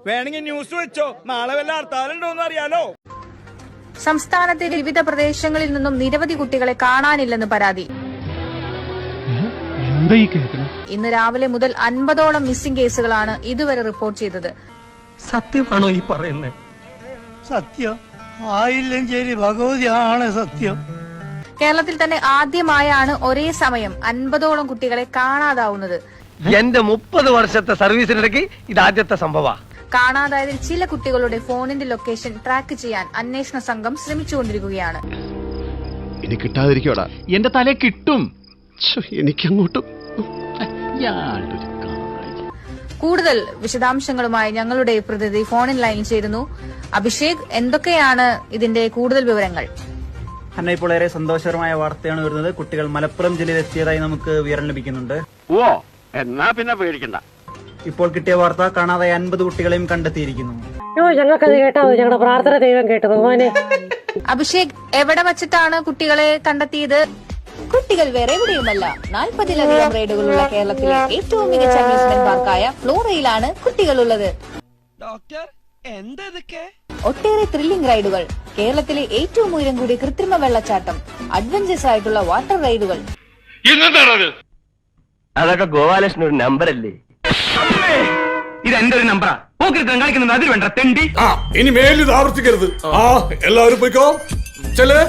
വേണമെങ്കിൽ ന്യൂസ് വെച്ചോ, നാളെ വല്ല ഹർത്താലുണ്ടോന്ന് അറിയാലോ. സംസ്ഥാനത്തെ വിവിധ പ്രദേശങ്ങളിൽ നിന്നും നിരവധി കുട്ടികളെ കാണാനില്ലെന്ന് പരാതി. ഇന്ന് രാവിലെ മുതൽ 50ഓളം മിസ്സിംഗ് കേസുകളാണ് ഇതുവരെ റിപ്പോർട്ട് ചെയ്തത്. സത്യമാണോ ഈ പറയുന്നത്? സത്യം ആയില്ലെങ്കിൽ ഭഗവതിയാണ് സത്യം. കേരളത്തിൽ തന്നെ ആദ്യമായാണ് ഒരേ സമയം 50ഓളം കുട്ടികളെ കാണാതാവുന്നത്. എന്റെ 30 വർഷത്തെ സർവീസിനിടയ്ക്ക് ഇതാദ്യത്തെ സംഭവ. കാണാതായതിൽ ചില കുട്ടികളുടെ ഫോണിന്റെ ലൊക്കേഷൻ ട്രാക്ക് ചെയ്യാൻ അന്വേഷണ സംഘം ശ്രമിച്ചുകൊണ്ടിരിക്കുകയാണ്. ഇനി കിട്ടാതിരിക്കോടാ, എന്റെ തലേ കിട്ടും. എനിക്കങ്ങോട്ടും. കൂടുതൽ വിശദാംശങ്ങളുമായി ഞങ്ങളുടെ പ്രതിനിധി ഫോണിൻ ലൈനിൽ ചേരുന്നു. അഭിഷേക്, എന്തൊക്കെയാണ് ഇതിന്റെ കൂടുതൽ വിവരങ്ങൾ? അന്ന, ഇപ്പോൾ ഏറെ സന്തോഷകരമായ വാർത്തയാണ് വരുന്നത്. കുട്ടികൾ മലപ്പുറം ജില്ലയിൽ എത്തിയതായി നമുക്ക് വിവരം ലഭിക്കുന്നുണ്ട്. ഓ, എന്നാ പിന്നെ പേടിക്കണ്ട. ഇപ്പോൾ കിട്ടിയ വാർത്ത കാണാതായ 50 കുട്ടികളെയും കണ്ടെത്തിയിരിക്കുന്നു. ഞങ്ങൾക്കത് കേട്ടാ ഞങ്ങളുടെ പ്രാർത്ഥന ദൈവം കേട്ടു. ഭഗവാനെ. അഭിഷേക്, എവിടെ വച്ചിട്ടാണ് കുട്ടികളെ കണ്ടെത്തിയത്? കുട്ടികൾ വേറെ എവിടെയുമല്ല, 40ലധികം റൈഡുകളുള്ള കേരളത്തിലെ ഏറ്റവും മികച്ച അമ്യൂസ്മെന്റ് പാർക്കായ ഫ്ലോറയിലാണ് കുട്ടികളുള്ളത്. ഡോക്ടർ, എന്താ ഇതൊക്കെ? ഒട്ടേറെ ത്രില്ലിംഗ് റൈഡുകൾ, കേരളത്തിലെ ഏറ്റവും ഉയരം കൂടിയ കൃത്രിമ വെള്ളച്ചാട്ടം, അഡ്വഞ്ചേഴ്സ് ആയിട്ടുള്ള വാട്ടർ റൈഡുകൾ. അതൊക്കെ ഗോപാലകൃഷ്ണൻ ഒരു നമ്പറല്ലേ? ഇത് എന്റെ ഒരു നമ്പറാ. കളിക്കുന്നത് അതിൽ വേണ്ട തെണ്ടി. ഇനി മേലിത് ആവർത്തിക്കരുത്. എല്ലാവരും പോയിക്കോ. ചെല്ലേ.